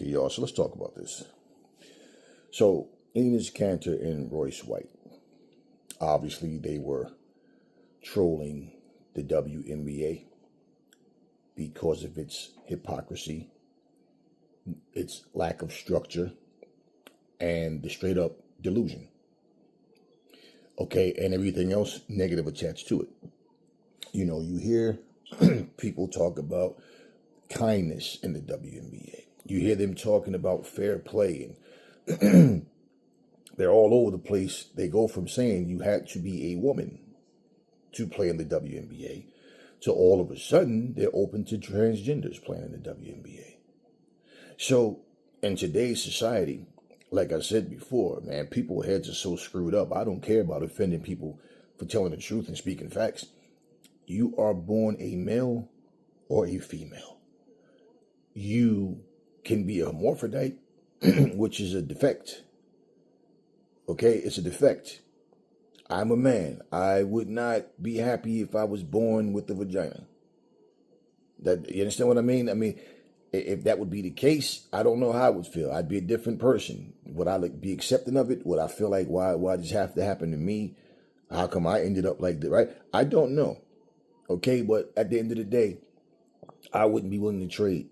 Okay, y'all, so let's talk about this. So, Enes Kanter and Royce White, obviously they were trolling the WNBA because of its hypocrisy, its lack of structure, and the straight up delusion. Okay, and everything else negative attached to it. You know, you hear people talk about kindness in the WNBA. You hear them talking about fair play, and they're all over the place. They go from saying you had to be a woman to play in the WNBA to all of a sudden they're open to transgenders playing in the WNBA. So in today's society, like I said before, man, people's heads are so screwed up. I don't care about offending people for telling the truth and speaking facts. You are born a male or a female. You can be a hermaphrodite, which is a defect. Okay, it's a defect. I'm a man. I would not be happy if I was born with a vagina. You understand what I mean? I mean, if that would be the case, I don't know how I would feel. I'd be a different person. Would I be accepting of it? Would I feel like, why does this have to happen to me? How come I ended up like that, right? I don't know. Okay, but at the end of the day, I wouldn't be willing to trade.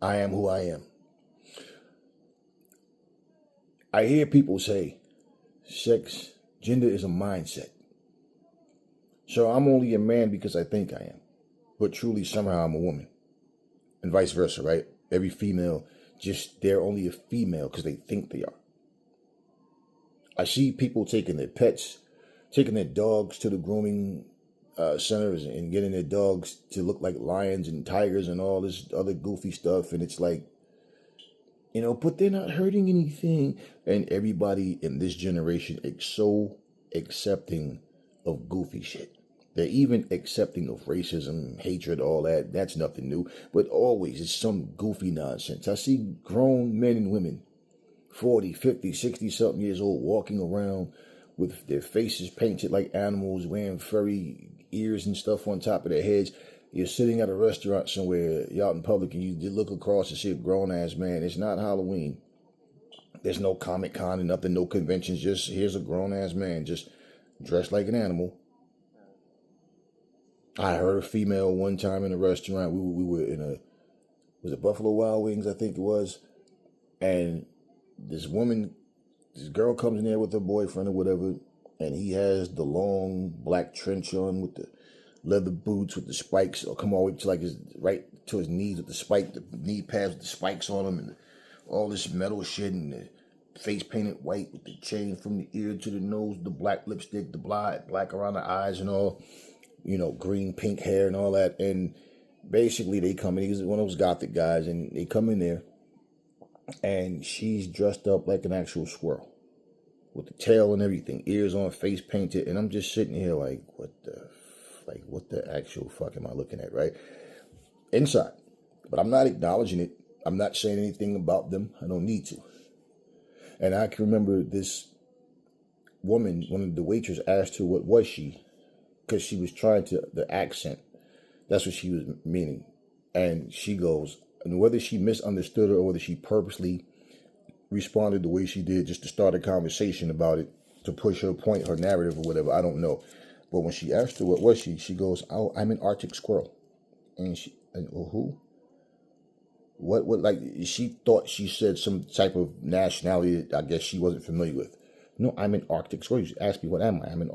I am who I am. I hear people say gender is a mindset. So I'm only a man because I think I am. But truly, somehow I'm a woman. And vice versa, right? Every female, they're only a female because they think they are. I see people taking their pets, taking their dogs to the grooming centers and getting their dogs to look like lions and tigers and all this other goofy stuff. And it's like, you know, but they're not hurting anything. And everybody in this generation is so accepting of goofy shit. They're even accepting of racism, hatred, all that. That's nothing new. But always it's some goofy nonsense. I see grown men and women, 40, 50, 60-something years old, walking around with their faces painted like animals, wearing furry ears and stuff on top of their heads. You're sitting at a restaurant somewhere, you're out in public, and you look across and see a grown-ass man. It's not Halloween. There's no Comic-Con and nothing, no conventions. Just here's a grown-ass man just dressed like an animal. I heard a female one time in a restaurant. We were in was it Buffalo Wild Wings, I think it was. And this girl comes in there with her boyfriend or whatever, and he has the long black trench on with the leather boots with the spikes, or come all the way to like right to his knees with the knee pads with the spikes on them, and all this metal shit, and the face painted white with the chain from the ear to the nose, the black lipstick, the black around the eyes and all. You know, green, pink hair and all that. And basically they come in, he's one of those gothic guys, and they come in there and she's dressed up like an actual squirrel with the tail and everything, ears on, face painted. And I'm just sitting here like, what the actual fuck am I looking at, right? Inside. But I'm not acknowledging it. I'm not saying anything about them. I don't need to. And I can remember this woman, one of the waiters asked her what was she, because she was trying the accent. That's what she was meaning. And she goes, and whether she misunderstood her or whether she purposely responded the way she did just to start a conversation about it, to push her point, her narrative or whatever, I don't know. But when she asked her what was she goes, oh, I'm an Arctic squirrel. And who? What, like, she thought she said some type of nationality that I guess she wasn't familiar with. No, I'm an Arctic squirrel. You asked me, what am I? I'm an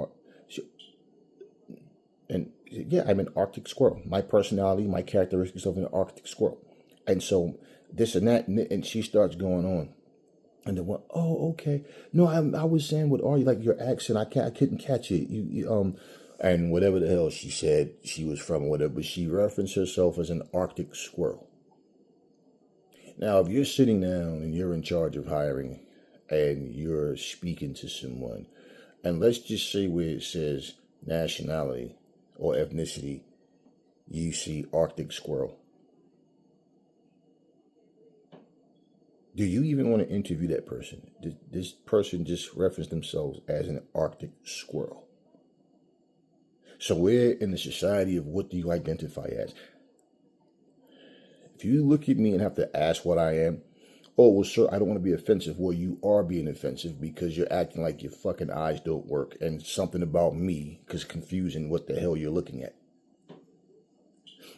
I'm an Arctic squirrel. My personality, my characteristics of an Arctic squirrel. And so this and that, and she starts going on. And then, oh, okay. No, I was saying, what are you, like your accent? I couldn't catch it. And whatever the hell she said she was from or whatever, but she referenced herself as an Arctic squirrel. Now, if you're sitting down and you're in charge of hiring and you're speaking to someone, and let's just say where it says nationality or ethnicity, you see Arctic squirrel. Do you even want to interview that person? This person just referenced themselves as an Arctic squirrel. So we're in the society of what do you identify as? If you look at me and have to ask what I am, oh, well, sir, I don't want to be offensive. Well, you are being offensive because you're acting like your fucking eyes don't work and something about me is confusing what the hell you're looking at.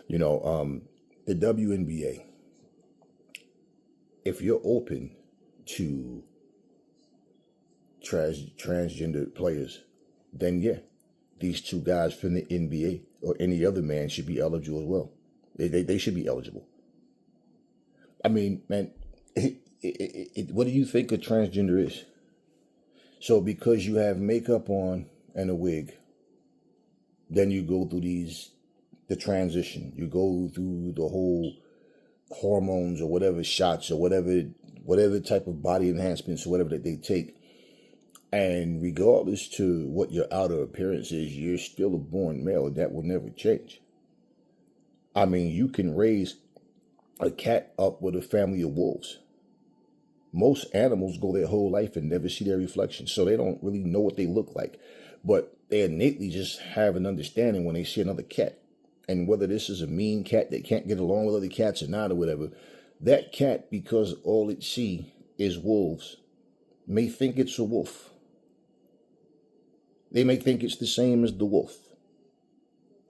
The WNBA, if you're open to transgender players, then yeah, these two guys from the NBA or any other man should be eligible as well. They should be eligible. I mean, man, what do you think a transgender is? So because you have makeup on and a wig, then you go through the transition. You go through the whole hormones or whatever shots or whatever type of body enhancements or whatever that they take. And regardless to what your outer appearance is, you're still a born male. That will never change. I mean, you can raise a cat up with a family of wolves. Most animals go their whole life and never see their reflection, so they don't really know what they look like. But they innately just have an understanding when they see another cat. And whether this is a mean cat that can't get along with other cats or not or whatever, that cat, because all it sees is wolves, may think it's a wolf. They may think it's the same as the wolf.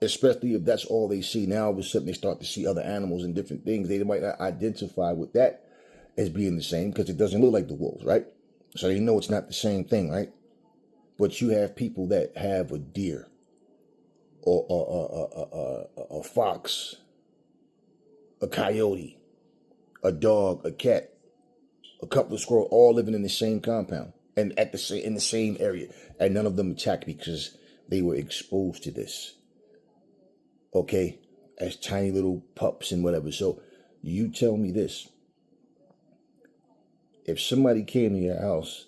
Especially if that's all they see. Now all of a sudden they start to see other animals and different things. They might not identify with that as being the same because it doesn't look like the wolves, right? So they know it's not the same thing, right? But you have people that have a deer or a fox, a coyote, a dog, a cat, a couple of squirrels, all living in the same compound and in the same area, and none of them attack because they were exposed to this. Okay, as tiny little pups and whatever. So you tell me this. If somebody came to your house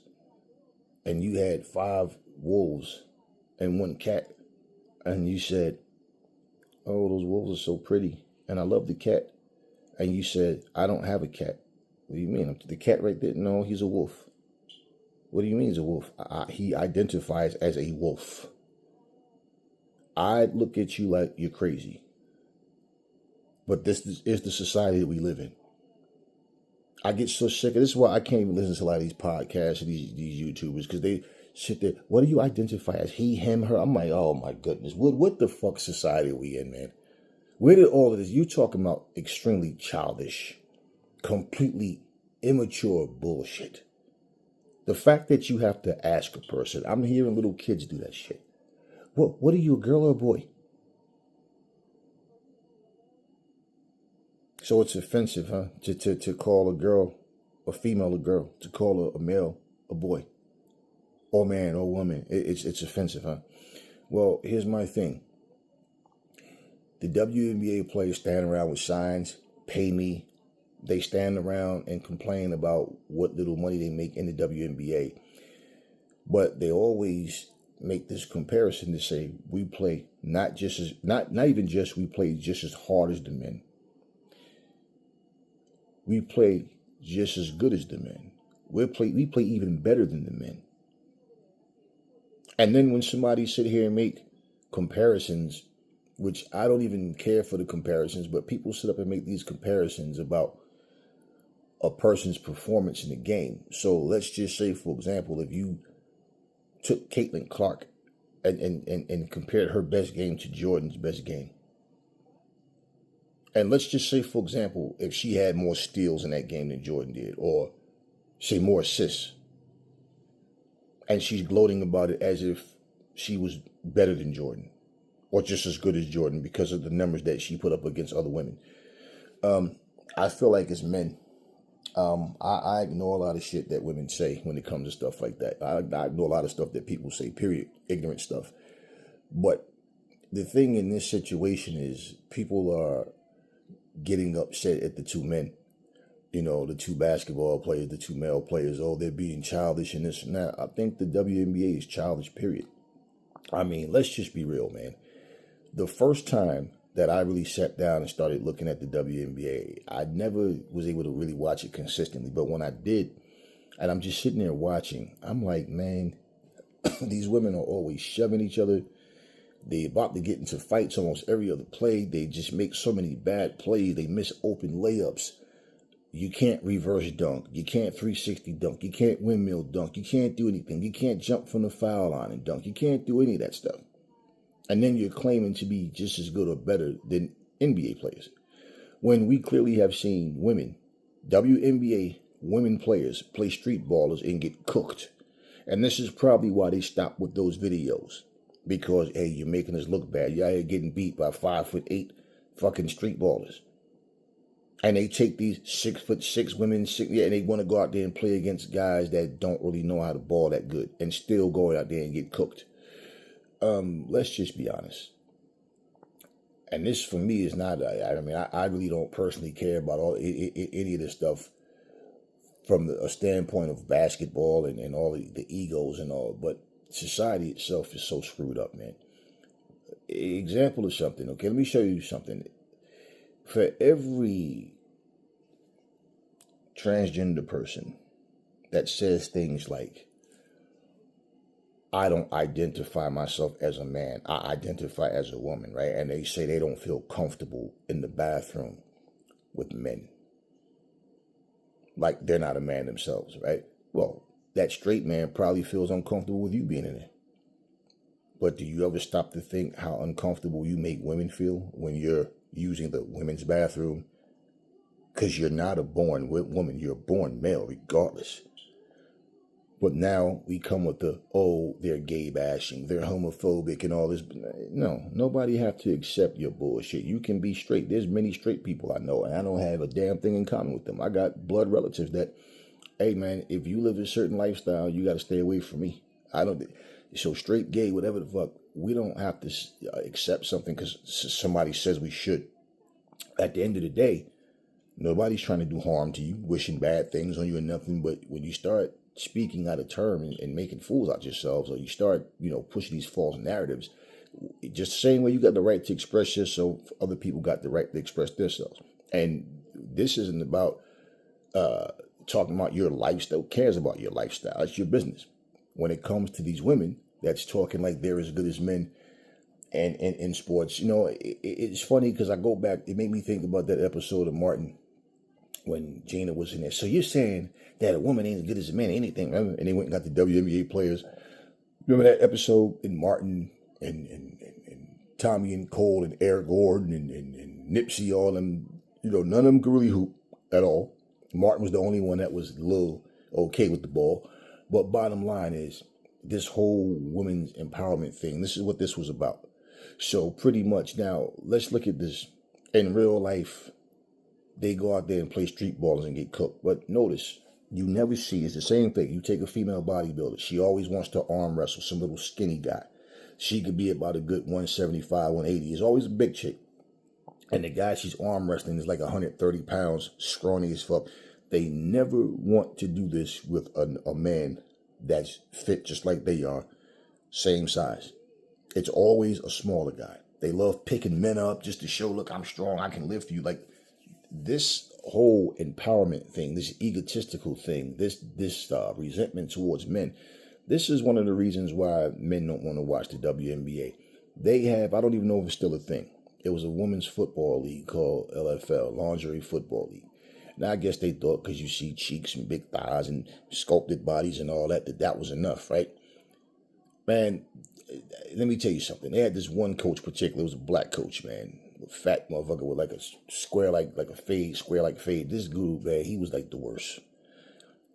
and you had 5 wolves and 1 cat, and you said, oh, those wolves are so pretty, and I love the cat, and you said, I don't have a cat. What do you mean? The cat right there? No, he's a wolf. What do you mean he's a wolf? He identifies as a wolf. I'd look at you like you're crazy. But this is the society that we live in. I get so sick of this. Is why I can't even listen to a lot of these podcasts and these YouTubers, because they sit there. What do you identify as? He, him, her? I'm like, oh my goodness. What the fuck society are we in, man? Where did all of this? You talking about extremely childish, completely immature bullshit. The fact that you have to ask a person. I'm hearing little kids do that shit. What are you, a girl or a boy? So it's offensive, huh? To call a girl, a female, a girl. To call a male, a boy. Or man, or woman. It's offensive, huh? Well, here's my thing. The WNBA players stand around with signs, pay me. They stand around and complain about what little money they make in the WNBA. But they always make this comparison to say we play not even just we play just as hard as the men. We play just as good as the men. We play even better than the men. And then when somebody sit here and make comparisons, which I don't even care for the comparisons, but people sit up and make these comparisons about a person's performance in the game. So let's just say, for example, if you took Caitlin Clark and compared her best game to Jordan's best game. And let's just say, for example, if she had more steals in that game than Jordan did, or say more assists, and she's gloating about it as if she was better than Jordan, or just as good as Jordan because of the numbers that she put up against other women. I feel like as men, I ignore a lot of shit that women say when it comes to stuff like that. I ignore a lot of stuff that people say, period, ignorant stuff. But the thing in this situation is people are getting upset at the 2 men, the 2 basketball players, the 2 male players. Oh, they're being childish and this and that. I think the WNBA is childish, period. I mean, let's just be real, man. The first time that I really sat down and started looking at the WNBA, I never was able to really watch it consistently. But when I did, and I'm just sitting there watching, I'm like, man, these women are always shoving each other, They about to get into fights almost every other play. They just make so many bad plays. They miss open layups. You can't reverse dunk. You can't 360 dunk. You can't windmill dunk. You can't do anything. You can't jump from the foul line and dunk. You can't do any of that stuff. And then you're claiming to be just as good or better than NBA players. When we clearly have seen women, WNBA women players, play street ballers and get cooked. And this is probably why they stopped with those videos. Because, hey, you're making us look bad. You're out here getting beat by 5'8" fucking street ballers. And they take these 6'6" women, and they want to go out there and play against guys that don't really know how to ball that good and still go out there and get cooked. Let's just be honest. And this, for me, is not, I really don't personally care about any of this stuff from a standpoint of basketball and all the egos and all. But society itself is so screwed up, man. Example of something, okay? Let me show you something. For every transgender person that says things like, I don't identify myself as a man, I identify as a woman, right? And they say they don't feel comfortable in the bathroom with men. Like they're not a man themselves, right? Well, that straight man probably feels uncomfortable with you being in there. But do you ever stop to think how uncomfortable you make women feel when you're using the women's bathroom? Because you're not a born woman, you're a born male regardless. But now we come with they're gay bashing, they're homophobic and all this. No, nobody have to accept your bullshit. You can be straight. There's many straight people I know, and I don't have a damn thing in common with them. I got blood relatives that, hey man, if you live a certain lifestyle, you got to stay away from me. So straight, gay, whatever the fuck, we don't have to accept something because somebody says we should. At the end of the day, nobody's trying to do harm to you, wishing bad things on you or nothing. But when you start speaking out of term and making fools out yourselves, or you start, pushing these false narratives, just the same way you got the right to express yourself, other people got the right to express themselves. And this isn't about talking about your lifestyle. Who cares about your lifestyle? It's your business. When it comes to these women that's talking like they're as good as men and in sports, it's funny because I go back, it made me think about that episode of Martin when Gina was in there. So you're saying that a woman ain't as good as a man, anything, remember? And they went and got the WNBA players. Remember that episode in Martin and Tommy and Cole and Eric Gordon and Nipsey, all them, none of them could really hoop at all. Martin was the only one that was a little okay with the ball. But bottom line is, this whole women's empowerment thing, this is what this was about. So pretty much now, let's look at this. In real life, they go out there and play street ballers and get cooked. But notice, you never see, it's the same thing. You take a female bodybuilder. She always wants to arm wrestle some little skinny guy. She could be about a good 175, 180. It's always a big chick. And the guy she's arm wrestling is like 130 pounds, scrawny as fuck. They never want to do this with a man that's fit just like they are, same size. It's always a smaller guy. They love picking men up just to show, look, I'm strong, I can lift you. Like, this whole empowerment thing, this egotistical thing, this resentment towards men, this is one of the reasons why men don't want to watch the WNBA. They have, I don't even know if it's still a thing. It was a women's football league called LFL, Lingerie Football League. Now, I guess they thought because you see cheeks and big thighs and sculpted bodies and all that that was enough, right? Man, let me tell you something. They had this one coach particularly, it was a black coach, man. A fat motherfucker with like a square like a fade, square like fade. This dude, man, he was like the worst.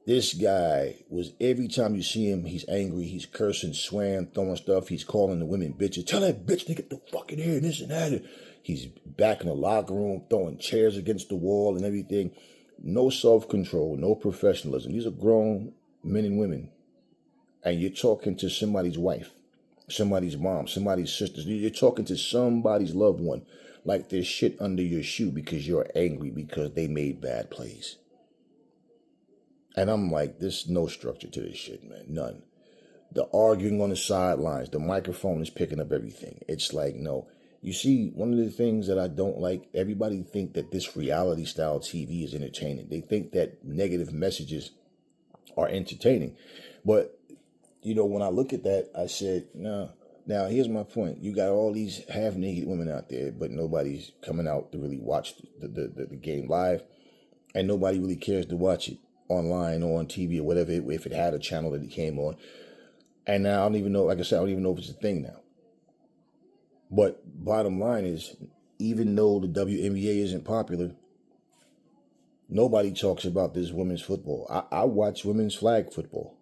This guy was, every time you see him, he's angry, he's cursing, swearing, throwing stuff. He's calling the women bitches. Tell that bitch to get the fuck in here and this and that. He's back in the locker room, throwing chairs against the wall and everything. No self-control, no professionalism. These are grown men and women. And you're talking to somebody's wife, somebody's mom, somebody's sisters. You're talking to somebody's loved one like there's shit under your shoe because you're angry because they made bad plays. And I'm like, there's no structure to this shit, man. None. The arguing on the sidelines, the microphone is picking up everything. It's like, no. You see, one of the things that I don't like, everybody think that this reality style TV is entertaining. They think that negative messages are entertaining. But, when I look at that, I said, nah, Now, here's my point. You got all these half-naked women out there, but nobody's coming out to really watch the game live, and nobody really cares to watch it online or on TV or whatever, if it had a channel that it came on. And now I don't even know, like I said, I don't even know if it's a thing now. But bottom line is, even though the WNBA isn't popular, nobody talks about this women's football. I watch women's flag football.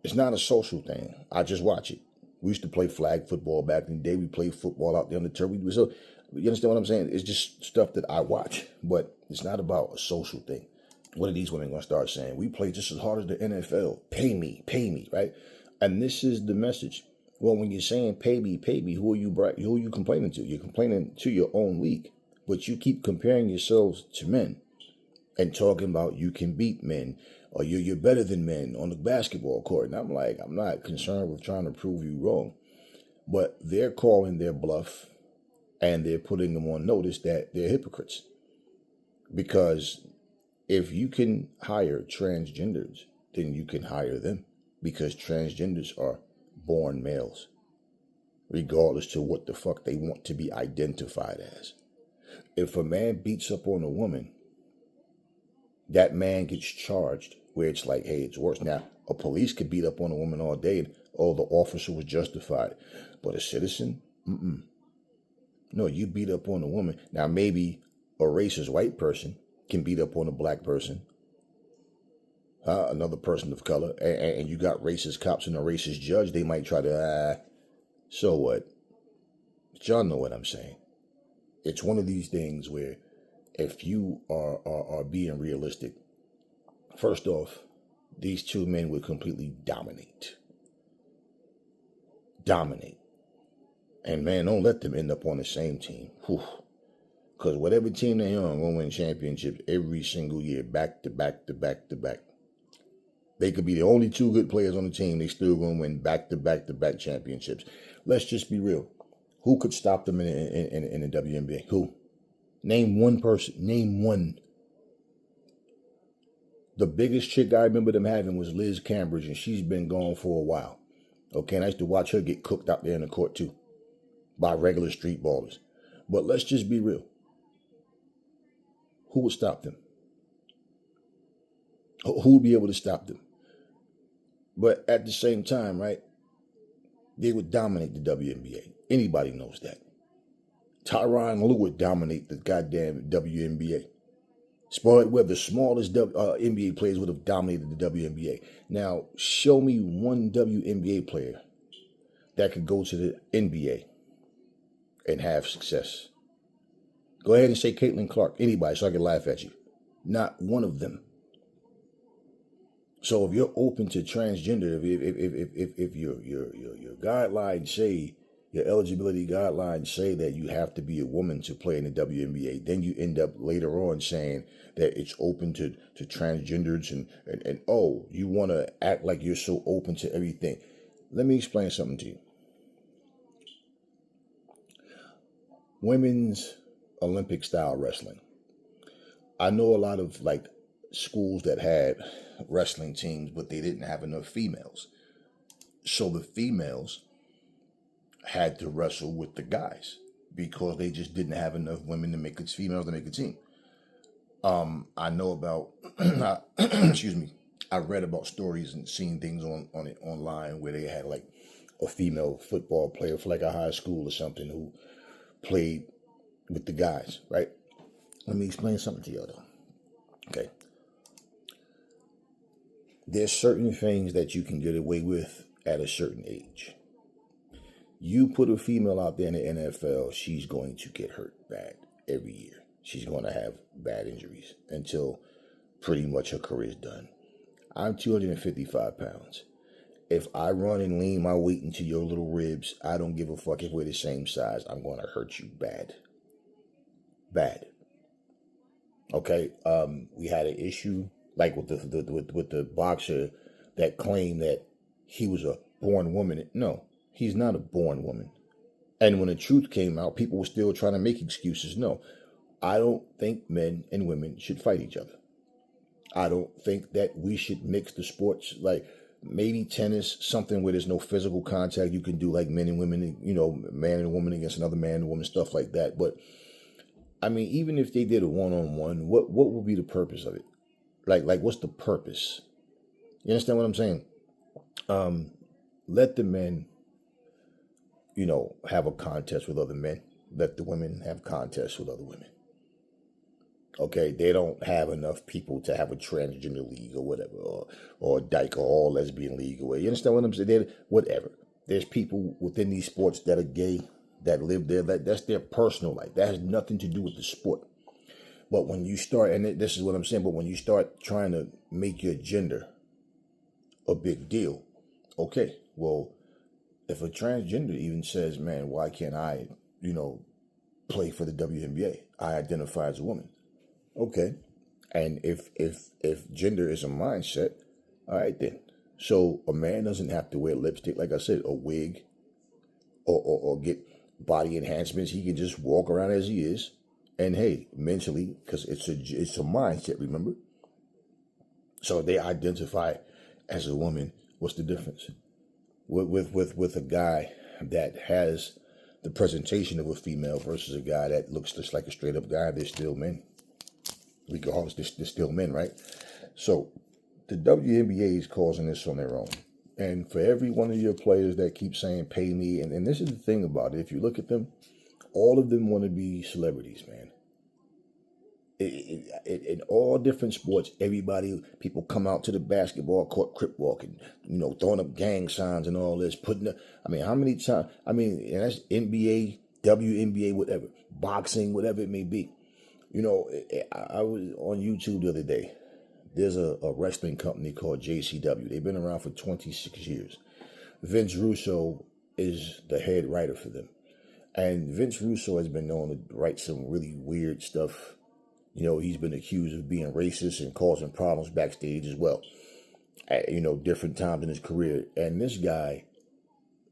It's not a social thing. I just watch it. We used to play flag football back in the day. We played football out there on the turf. So, you understand what I'm saying? It's just stuff that I watch, but it's not about a social thing. What are these women going to start saying? We play just as hard as the NFL. Pay me, right? And this is the message. Well, when you're saying pay me, who are you complaining to? You're complaining to your own league, but you keep comparing yourselves to men and talking about you can beat men, or you're better than men on the basketball court. And I'm like, I'm not concerned with trying to prove you wrong. But they're calling their bluff, and they're putting them on notice that they're hypocrites. Because if you can hire transgenders, then you can hire them. Because transgenders are born males, regardless to what the fuck they want to be identified as. If a man beats up on a woman, that man gets charged, where it's like, hey, it's worse. Now, a police could beat up on a woman all day and, oh, the officer was justified. But a citizen? No, you beat up on a woman. Now, maybe a racist white person can beat up on a black person, another person of color, and you got racist cops and a racist judge. They might try to, so what? But y'all know what I'm saying. It's one of these things where if you are being realistic, first off, these two men would completely dominate. And man, don't let them end up on the same team. Because whatever team they're on will win championships every single year, back to back to back to back. They could be the only two good players on the team. They still going to win back to back to back championships. Let's just be real. Who could stop them in the WNBA? Who? Name one person. Name one. The biggest chick I remember them having was Liz Cambridge, and she's been gone for a while. Okay, and I used to watch her get cooked out there in the court too by regular street ballers. But let's just be real. Who would stop them? Who would be able to stop them? But at the same time, right, they would dominate the WNBA. Anybody knows that. Tyronn Lue would dominate the goddamn WNBA. Spud Webb, the smallest NBA players, would have dominated the WNBA. Now, show me one WNBA player that could go to the NBA and have success. Go ahead and say Caitlin Clark, anybody, so I can laugh at you. Not one of them. So if you're open to transgender, if your guidelines say, your eligibility guidelines say that you have to be a woman to play in the WNBA, then you end up later on saying that it's open to transgenders and oh, you want to act like you're so open to everything. Let me explain something to you. Women's Olympic style wrestling. I know a lot of like schools that had wrestling teams, but they didn't have enough females. So the females had to wrestle with the guys because they just didn't have enough women to make it, females to make a team. I know about, excuse me, I read about stories and seen things on it online where they had like a female football player for like a high school or something who played with the guys, right? Let me explain something to y'all though. Okay. There's certain things that you can get away with at a certain age. You put a female out there in the NFL, she's going to get hurt bad every year. She's going to have bad injuries until pretty much her career's done. I'm 255 pounds. If I run and lean my weight into your little ribs, I don't give a fuck if we're the same size. I'm going to hurt you bad. Bad. Okay, we had an issue like with the boxer that claimed that he was a born woman. No, he's not a born woman. And when the truth came out, people were still trying to make excuses. No, I don't think men and women should fight each other. I don't think that we should mix the sports. Like, maybe tennis, something where there's no physical contact. You can do like men and women, man and woman against another man and woman, stuff like that. But I mean, even if they did a one-on-one, what would be the purpose of it? Like what's the purpose? You understand what I'm saying? Let the men, have a contest with other men. Let the women have contests with other women. Okay, they don't have enough people to have a transgender league or whatever, or a dyke or all lesbian league or you understand what I'm saying? Whatever. There's people within these sports that are gay that live there. That's their personal life. That has nothing to do with the sport. But when you start, and this is what I'm saying, but when you start trying to make your gender a big deal, okay, well, if a transgender even says, man, why can't I, play for the WNBA? I identify as a woman. Okay. And if gender is a mindset, all right then. So a man doesn't have to wear lipstick, like I said, a wig, or get body enhancements. He can just walk around as he is. And hey, mentally, because it's a mindset, remember? So they identify as a woman. What's the difference? With a guy that has the presentation of a female versus a guy that looks just like a straight up guy, they're still men. Regardless, they're still men, right? So the WNBA is causing this on their own. And for every one of your players that keep saying, pay me, and this is the thing about it, if you look at them, all of them want to be celebrities, man. In all different sports, people come out to the basketball court, crip walking, throwing up gang signs and all this, how many times, and that's NBA, WNBA, whatever, boxing, whatever it may be. I was on YouTube the other day. There's a wrestling company called JCW. They've been around for 26 years. Vince Russo is the head writer for them. And Vince Russo has been known to write some really weird stuff. He's been accused of being racist and causing problems backstage as well. At, different times in his career. And this guy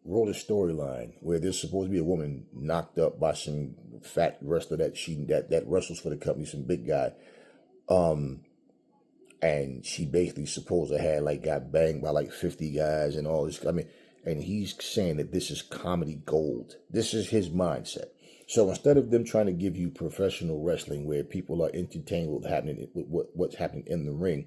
wrote a storyline where there's supposed to be a woman knocked up by some fat wrestler that wrestles for the company, some big guy. And she basically supposed to have got banged by 50 guys and all this. And he's saying that this is comedy gold. This is his mindset. So instead of them trying to give you professional wrestling where people are entertained with what's happening in the ring,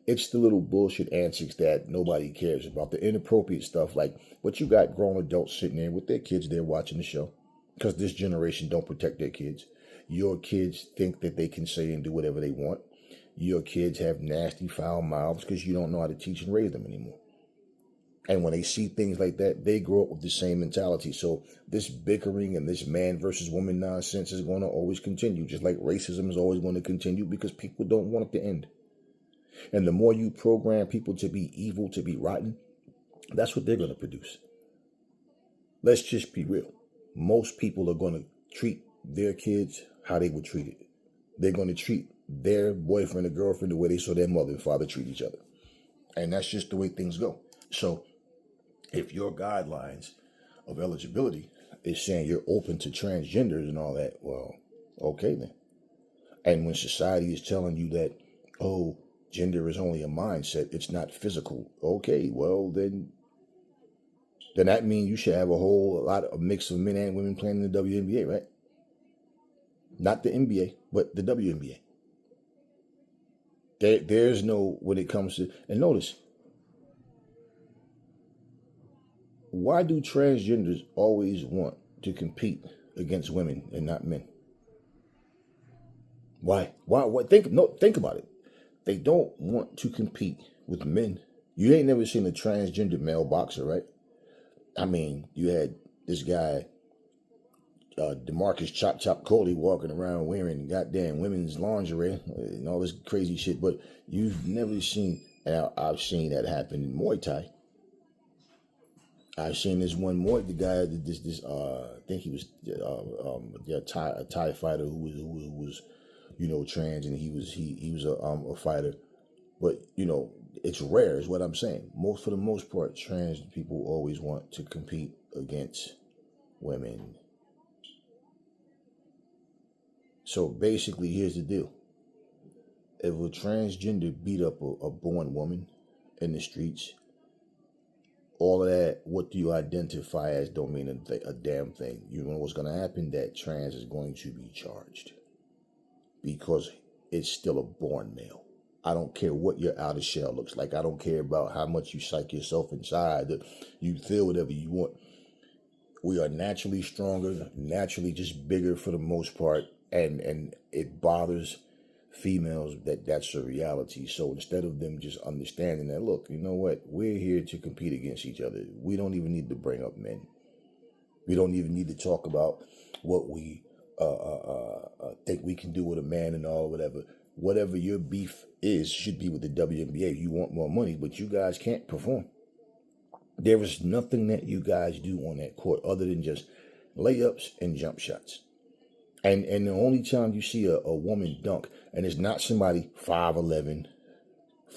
it's the little bullshit antics that nobody cares about. The inappropriate stuff, what you got grown adults sitting there with their kids there watching the show. Because this generation don't protect their kids. Your kids think that they can say and do whatever they want. Your kids have nasty, foul mouths because you don't know how to teach and raise them anymore. And when they see things like that, they grow up with the same mentality. So this bickering and this man versus woman nonsense is going to always continue, just like racism is always going to continue because people don't want it to end. And the more you program people to be evil, to be rotten, that's what they're going to produce. Let's just be real. Most people are going to treat their kids how they would treat it. They're going to treat their boyfriend or girlfriend the way they saw their mother and father treat each other. And that's just the way things go. So if your guidelines of eligibility is saying you're open to transgenders and all that, well, okay then. And when society is telling you that, oh, gender is only a mindset, it's not physical, okay, well, then that means you should have a mix of men and women playing in the WNBA, right? Not the NBA, but the WNBA. There's no, when it comes to, and notice, why do transgenders always want to compete against women and not men? Why? Think about it. They don't want to compete with men. You ain't never seen a transgender male boxer, right? You had this guy, DeMarcus Chop Coley, walking around wearing goddamn women's lingerie and all this crazy shit, but you've never seen, and I've seen that happen in Muay Thai. I've seen this one the guy, I think he was a Thai fighter who was trans, and he was a fighter, but it's rare is what I'm saying. For the most part, trans people always want to compete against women. So basically, here's the deal. If a transgender beat up a born woman in the streets, all of that, what do you identify as, don't mean a damn thing. You know what's going to happen? That trans is going to be charged because it's still a born male. I don't care what your outer shell looks like. I don't care about how much you psych yourself inside. That you feel whatever you want. We are naturally stronger, naturally just bigger for the most part, and it bothers females that's a reality. So instead of them just understanding that, look, you know what, we're here to compete against each other. We don't even need to bring up men. We don't even need to talk about what we think we can do with a man and all, whatever. Whatever your beef is should be with the WNBA. You want more money, but you guys can't perform. There is nothing that you guys do on that court other than just layups and jump shots. And the only time you see a woman dunk, and it's not somebody 5'11",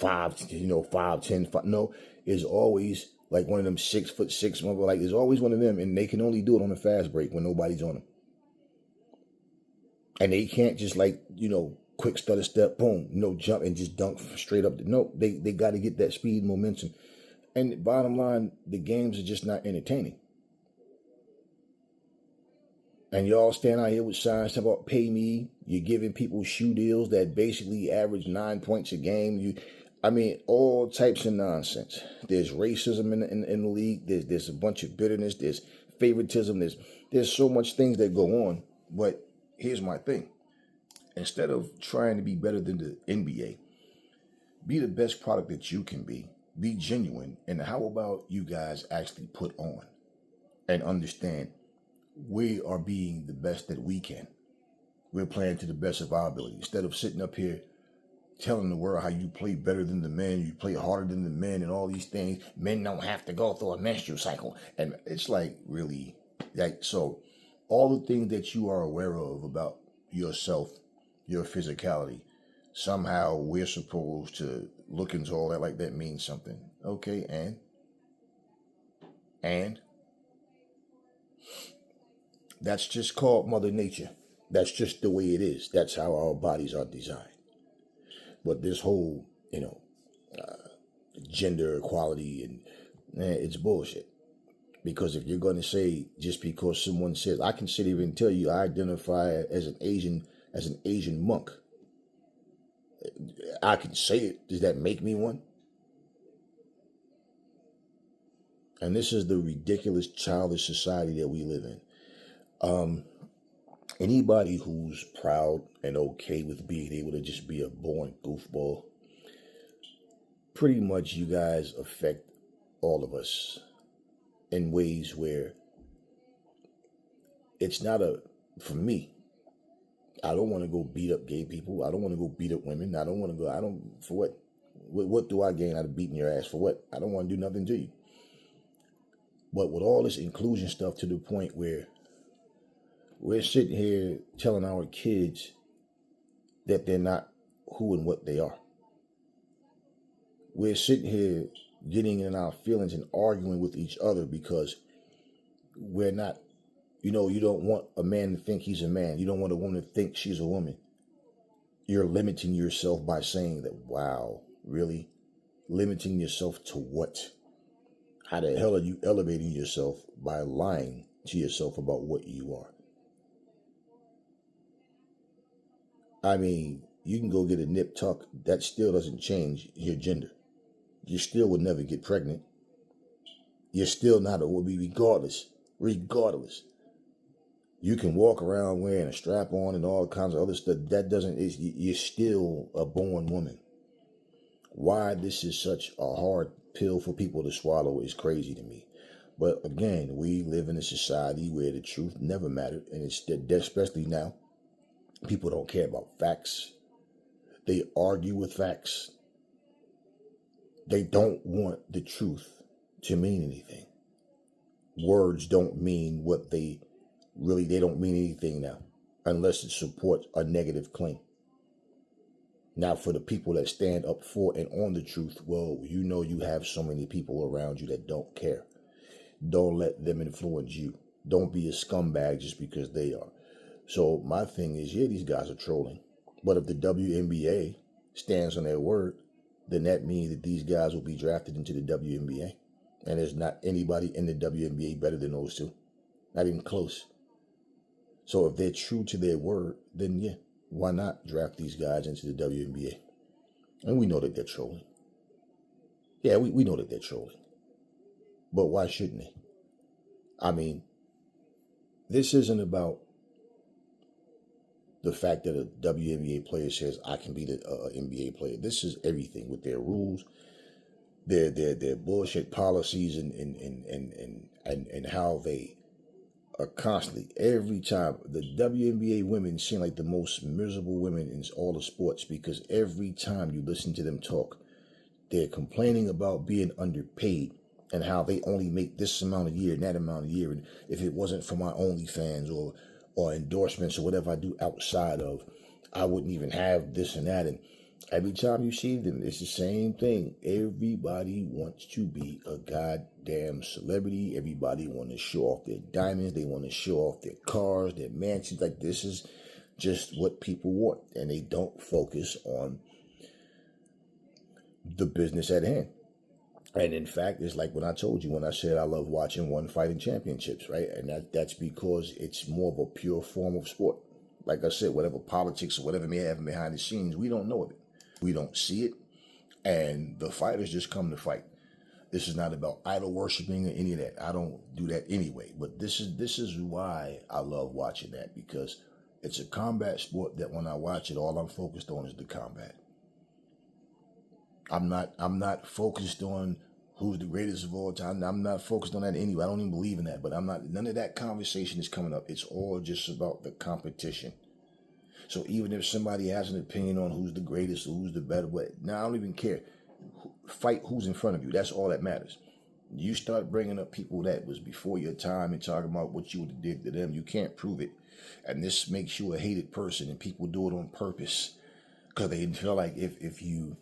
5'10", no, it's always like one of them 6'6", like there's always one of them, and they can only do it on a fast break when nobody's on them. And they can't just quick stutter step, boom, jump and just dunk straight up. No, they got to get that speed and momentum. And bottom line, the games are just not entertaining. And y'all stand out here with signs talking about pay me. You're giving people shoe deals that basically average 9 points a game. All types of nonsense. There's racism in the league. There's a bunch of bitterness. There's favoritism. There's so much things that go on. But here's my thing. Instead of trying to be better than the NBA, be the best product that you can be. Be genuine. And how about you guys actually put on and understand we are being the best that we can. We're playing to the best of our ability. Instead of sitting up here telling the world how you play better than the men, you play harder than the men and all these things. Men don't have to go through a menstrual cycle. And it's like, really, so all the things that you are aware of about yourself, your physicality, somehow we're supposed to look into all that like that means something. Okay, and that's just called Mother Nature. That's just the way it is. That's how our bodies are designed. But this whole, gender equality and it's bullshit. Because if you're going to say just because someone says, I can sit here and tell you I identify as an Asian monk. I can say it. Does that make me one? And this is the ridiculous, childish society that we live in. Anybody who's proud and okay with being able to just be a born goofball, pretty much you guys affect all of us in ways where it's not for me, I don't want to go beat up gay people. I don't want to go beat up women. For what? What do I gain out of beating your ass for what? I don't want to do nothing to you. But with all this inclusion stuff to the point where we're sitting here telling our kids that they're not who and what they are. We're sitting here getting in our feelings and arguing with each other because we're not, you don't want a man to think he's a man. You don't want a woman to think she's a woman. You're limiting yourself by saying that, wow, really? Limiting yourself to what? How the hell are you elevating yourself by lying to yourself about what you are? You can go get a nip tuck. That still doesn't change your gender. You still would never get pregnant. You're still not a woman, regardless. You can walk around wearing a strap on and all kinds of other stuff. You're still a born woman. Why this is such a hard pill for people to swallow is crazy to me. But again, we live in a society where the truth never mattered. And it's especially now, people don't care about facts. They argue with facts. They don't want the truth to mean anything. Words don't mean what they don't mean anything now, unless it supports a negative claim. Now, for the people that stand up for and on the truth, well, you have so many people around you that don't care. Don't let them influence you. Don't be a scumbag just because they are. So my thing is, these guys are trolling. But if the WNBA stands on their word, then that means that these guys will be drafted into the WNBA. And there's not anybody in the WNBA better than those two. Not even close. So if they're true to their word, then yeah, why not draft these guys into the WNBA? And we know that they're trolling. Yeah, we know that they're trolling. But why shouldn't they? I mean, this isn't about the fact that a WNBA player says, I can be the NBA player. This is everything with their rules, their bullshit policies, and how they are constantly, every time. The WNBA women seem like the most miserable women in all the sports, because every time you listen to them talk, they're complaining about being underpaid and how they only make this amount a year and that amount a year. And if it wasn't for my OnlyFans or endorsements or whatever I do outside of, I wouldn't even have this and that. And every time you see them, it's the same thing. Everybody wants to be a goddamn celebrity. Everybody wants to show off their diamonds. They want to show off their cars, their mansions. Like, this is just what people want. And they don't focus on the business at hand. And in fact, it's like when I told you, when I said I love watching one fighting championships, right? And that's because it's more of a pure form of sport. Like I said, whatever politics or whatever may happen behind the scenes, we don't know of it. We don't see it. And the fighters just come to fight. This is not about idol worshiping or any of that. I don't do that anyway. But this is why I love watching that, because it's a combat sport that when I watch it, all I'm focused on is the combat. I'm not focused on who's the greatest of all time. I'm not focused on that anyway. I don't even believe in that. But none of that conversation is coming up. It's all just about the competition. So even if somebody has an opinion on who's the greatest or who's the better, but now I don't even care. Fight who's in front of you. That's all that matters. You start bringing up people that was before your time and talking about what you would have did to them. You can't prove it. And this makes you a hated person, and people do it on purpose because they feel like if you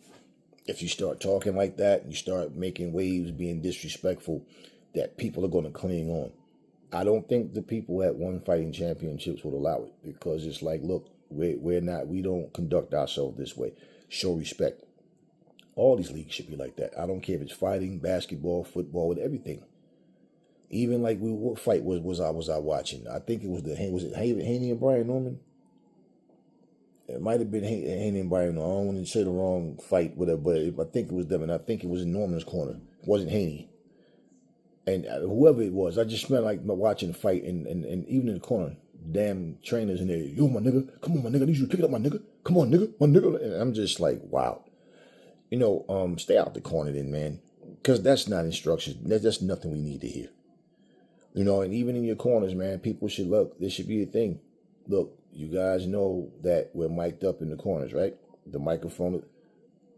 start talking like that and you start making waves, being disrespectful, that people are going to cling on. I don't think the people that won fighting championships would allow it, because it's like, look, we don't conduct ourselves this way. Show respect. All these leagues should be like that. I don't care if it's fighting, basketball, football, with everything. Even like what fight was I watching? I think it was Haney and Brian Norman? It might have been Haney and Brian. I don't want to say the wrong fight, whatever, but I think it was them, and I think it was in Norman's corner. It wasn't Haney. And whoever it was, I just smelled like watching the fight, and even in the corner, damn trainers in there, yo, my nigga, come on, my nigga, I need you to pick it up, my nigga, come on, nigga, my nigga. And I'm just like, wow. Stay out the corner then, man, because that's not instructions. That's nothing we need to hear. And even in your corners, man, people should look. This should be a thing. Look, you guys know that we're mic'd up in the corners, right? The microphone.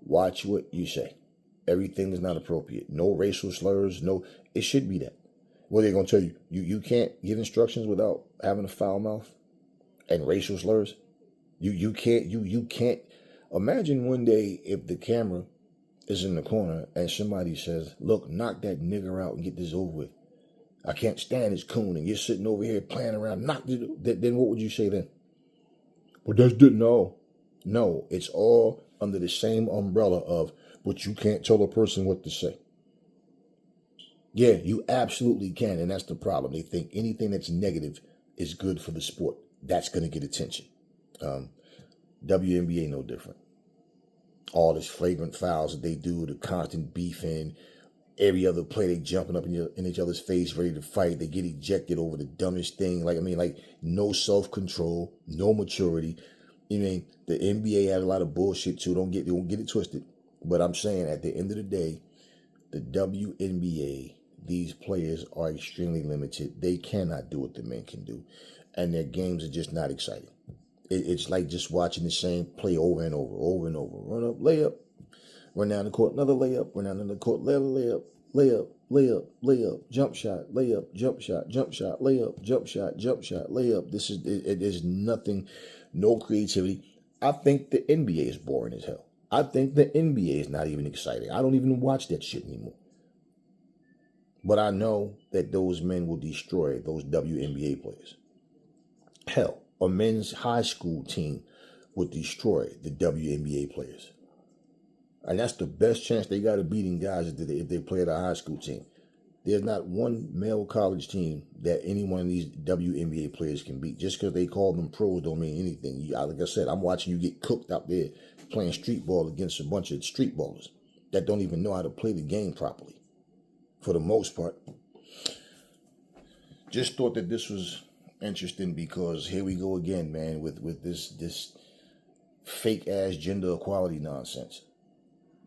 Watch what you say. Everything is not appropriate. No racial slurs. No, it should be that. What are they going to tell you? You can't give instructions without having a foul mouth and racial slurs. You can't. Imagine one day if the camera is in the corner and somebody says, look, knock that nigger out and get this over with. I can't stand this coon, and you're sitting over here playing around. Then what would you say then? But that's good. No, it's all under the same umbrella of, but you can't tell a person what to say. Yeah, you absolutely can, and that's the problem. They think anything that's negative is good for the sport. That's going to get attention. WNBA no different. All this flagrant fouls that they do, the constant beefing, every other play they jumping up in each other's face, ready to fight. They get ejected over the dumbest thing. Like no self-control, no maturity. The NBA has a lot of bullshit too. Don't get it twisted. But I'm saying at the end of the day, the WNBA, these players are extremely limited. They cannot do what the men can do, and their games are just not exciting. It's like just watching the same play over and over and over. Run up, layup. Run down the court, another layup. Run down the court, layup, jump shot, layup, jump shot, layup, jump shot, layup. It is nothing, no creativity. I think the NBA is boring as hell. I think the NBA is not even exciting. I don't even watch that shit anymore. But I know that those men will destroy those WNBA players. Hell, a men's high school team would destroy the WNBA players. And that's the best chance they got of beating guys if they play at a high school team. There's not one male college team that any one of these WNBA players can beat. Just because they call them pros don't mean anything. Like I said, I'm watching you get cooked out there playing street ball against a bunch of street ballers that don't even know how to play the game properly, for the most part. Just thought that this was interesting because here we go again, man, with this fake ass gender equality nonsense.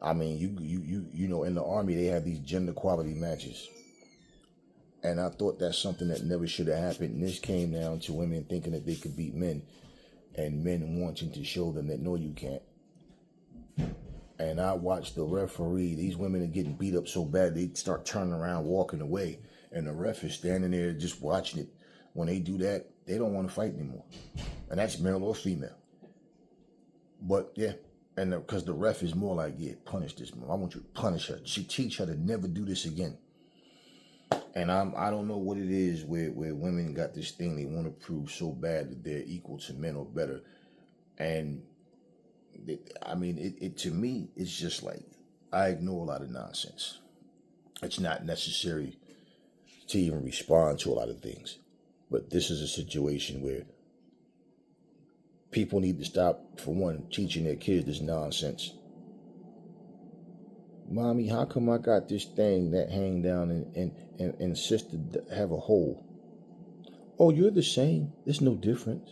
I mean, you know, in the Army they have these gender equality matches, and I thought that's something that never should have happened. And this came down to women thinking that they could beat men, and men wanting to show them that no, you can't. And I watched the referee. These women are getting beat up so bad they start turning around, walking away, and the ref is standing there just watching it. When they do that, they don't want to fight anymore, and that's male or female. But yeah. And because the ref is more like, yeah, punish this mom. I want you to punish her. She teach her to never do this again. And I don't know what it is where women got this thing they want to prove so bad that they're equal to men or better. And it to me, it's just like I ignore a lot of nonsense. It's not necessary to even respond to a lot of things. But this is a situation where people need to stop, for one, teaching their kids this nonsense. Mommy, how come I got this thing that hang down and sister have a hole? Oh, you're the same. There's no difference.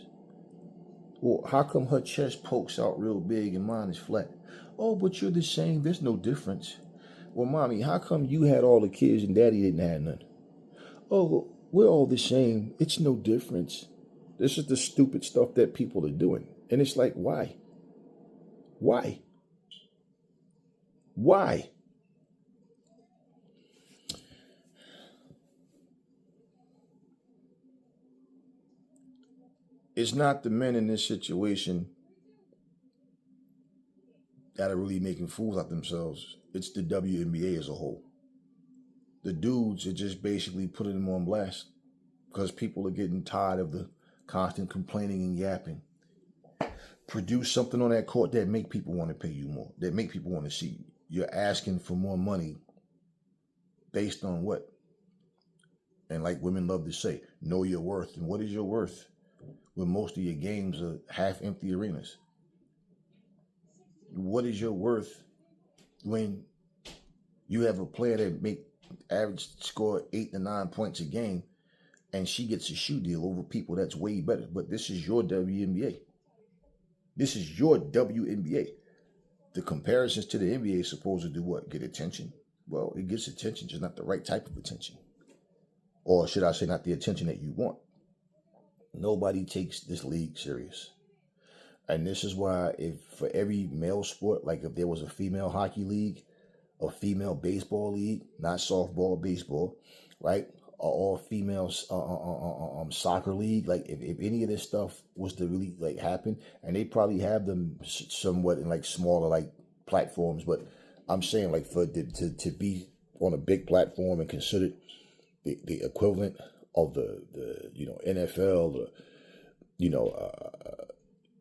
Well, how come her chest pokes out real big and mine is flat? Oh, but you're the same. There's no difference. Well, Mommy, how come you had all the kids and Daddy didn't have none? Oh, we're all the same. It's no difference. This is the stupid stuff that people are doing. And it's like, why? Why? Why? It's not the men in this situation that are really making fools out themselves. It's the WNBA as a whole. The dudes are just basically putting them on blast because people are getting tired of the constant complaining and yapping. Produce something on that court that make people want to pay you more, that make people want to see you. You're asking for more money based on what? And like women love to say, know your worth. And what is your worth when most of your games are half empty arenas? What is your worth when you have a player that make average score 8 to 9 points a game and she gets a shoe deal over people that's way better? But this is your WNBA. This is your WNBA. The comparisons to the NBA is supposed to do what? Get attention? Well, it gets attention, just not the right type of attention. Or should I say not the attention that you want. Nobody takes this league serious. And this is why if for every male sport, like if there was a female hockey league, a female baseball league, not softball, baseball, right? Or all females soccer league, like if any of this stuff was to really like happen, and they probably have them somewhat in like smaller like platforms, but I'm saying like for to be on a big platform and considered the equivalent of the NFL, or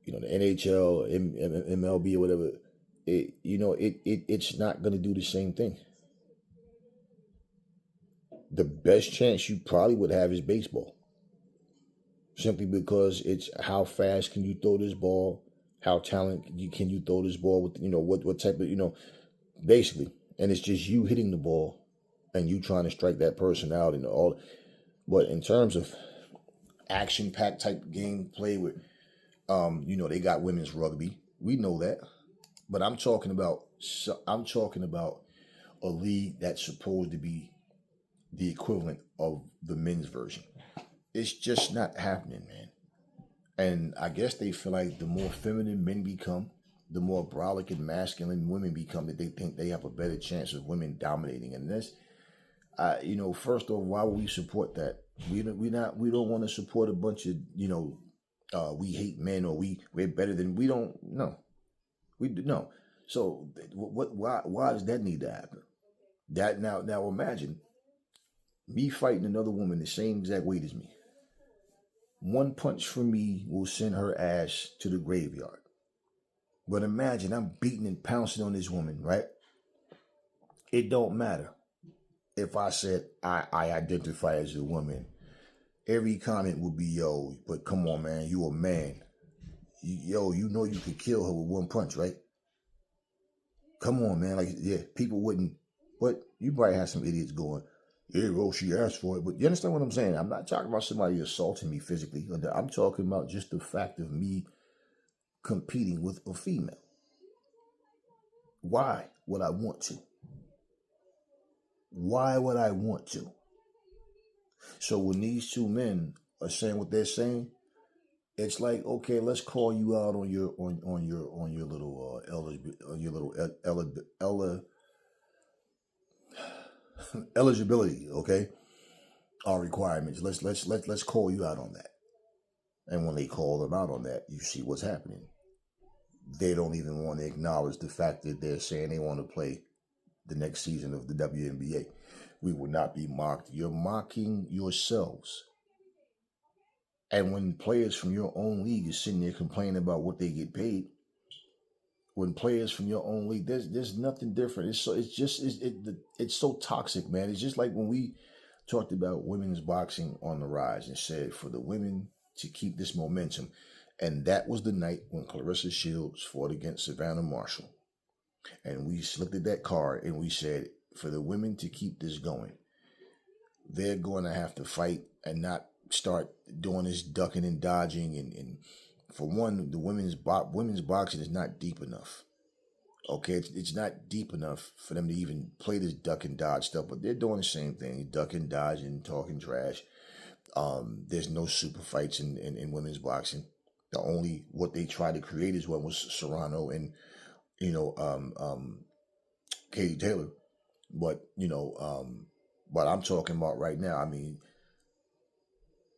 the NHL, MLB or whatever, it's not going to do the same thing. The best chance you probably would have is baseball. Simply because it's how fast can you throw this ball, how talented can you throw this ball with, what type of, basically. And it's just you hitting the ball and you trying to strike that person out and all. But in terms of action-packed type gameplay with, they got women's rugby. We know that. But I'm talking about a league that's supposed to be the equivalent of the men's version. It's just not happening, man. And I guess they feel like the more feminine men become, the more brolic and masculine women become, that they think they have a better chance of women dominating. And this, first off, why would we support that? We don't want to support a bunch of, we hate men or we're better than, we don't, no. We do, no. So why does that need to happen? That now imagine me fighting another woman the same exact weight as me. One punch from me will send her ass to the graveyard. But imagine I'm beating and pouncing on this woman, right? It don't matter. if I said I identify as a woman, every comment would be, yo, but come on, man, you a man. Yo, you know you could kill her with one punch, right? Come on, man. Like, yeah, people wouldn't, but you probably have some idiots going, yeah, well, she asked for it. But you understand what I'm saying? I'm not talking about somebody assaulting me physically. I'm talking about just the fact of me competing with a female. Why would I want to? Why would I want to? So when these two men are saying what they're saying, it's like, okay, let's call you out on your little eligibility, okay? Our requirements. Let's call you out on that. And when they call them out on that, you see what's happening. They don't even want to acknowledge the fact that they're saying they want to play the next season of the WNBA. We will not be mocked. You're mocking yourselves. And when players from your own league is sitting there complaining about what they get paid, when players from your own league, there's nothing different. It's so toxic, man. It's just like when we talked about women's boxing on the rise and said for the women to keep this momentum. And that was the night when Clarissa Shields fought against Savannah Marshall. And we looked at that card and we said, for the women to keep this going, they're going to have to fight and not start doing this ducking and dodging. And for one, the women's boxing is not deep enough. Okay, it's not deep enough for them to even play this duck and dodge stuff, but they're doing the same thing, duck and dodge and talking trash. There's no super fights in women's boxing. The only what they tried to create is what was Serrano and Katie Taylor, but what I'm talking about right now, I mean,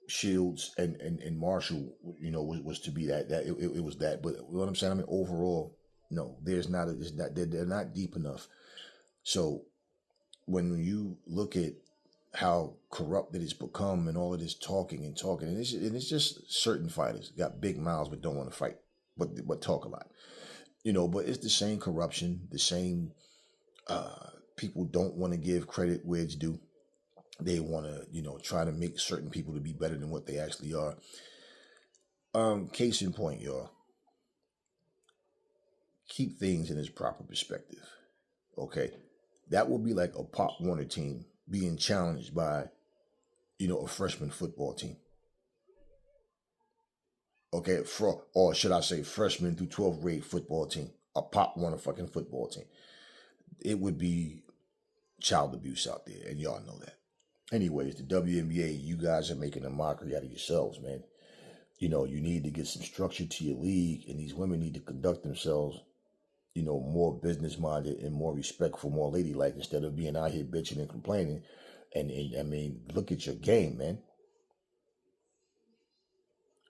Shields and Marshall, was to be that it was that, but what I'm saying, I mean, overall, no, they're not deep enough. So when you look at how corrupted it's become and all of this talking, and it's just certain fighters got big mouths but don't want to fight, but talk a lot, but it's the same corruption, the same people don't want to give credit where it's due. They want to, try to make certain people to be better than what they actually are. Case in point, y'all. Keep things in its proper perspective. Okay. That would be like a Pop Warner team being challenged by, a freshman football team. Okay, or should I say freshman through 12th grade football team. A Pop Warner fucking football team. It would be child abuse out there, and y'all know that. Anyways, the WNBA, you guys are making a mockery out of yourselves, man. You need to get some structure to your league, and these women need to conduct themselves, more business-minded and more respectful, more ladylike, instead of being out here bitching and complaining. And I mean, look at your game, man.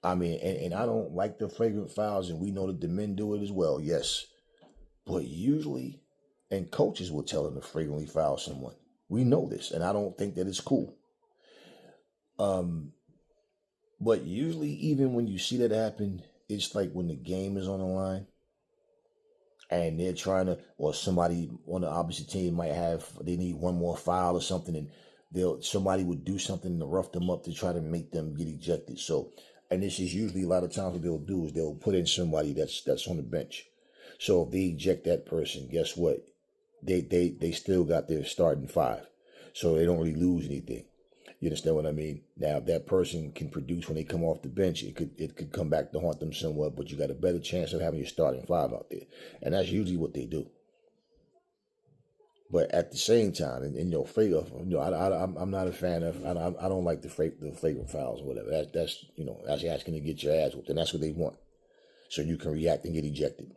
I mean, and I don't like the flagrant fouls, and we know that the men do it as well, yes. But usually, and coaches will tell them to flagrantly foul someone. We know this, and I don't think that it's cool. But usually, even when you see that happen, it's like when the game is on the line, and they're trying to, or somebody on the opposite team they need one more foul or something, and somebody would do something to rough them up to try to make them get ejected. So, and this is usually a lot of times what they'll do is they'll put in somebody that's on the bench. So if they eject that person, guess what? They still got their starting five. So they don't really lose anything. You understand what I mean? Now, if that person can produce when they come off the bench, it could come back to haunt them somewhat, but you got a better chance of having your starting five out there. And that's usually what they do. But at the same time, and I'm not a fan of, I don't like the flagrant fouls or whatever. That's asking to get your ass whooped, and that's what they want. So you can react and get ejected.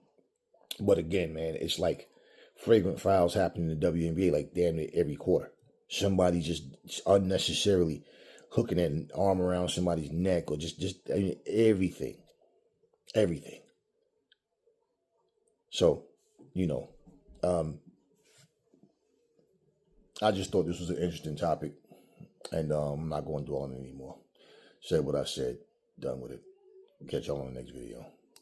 But again, man, it's like flagrant fouls happen in the WNBA like damn near every quarter. Somebody just unnecessarily hooking an arm around somebody's neck, or just everything. So, I just thought this was an interesting topic, and I'm not going to dwell on it anymore. Said what I said, done with it. Catch y'all on the next video.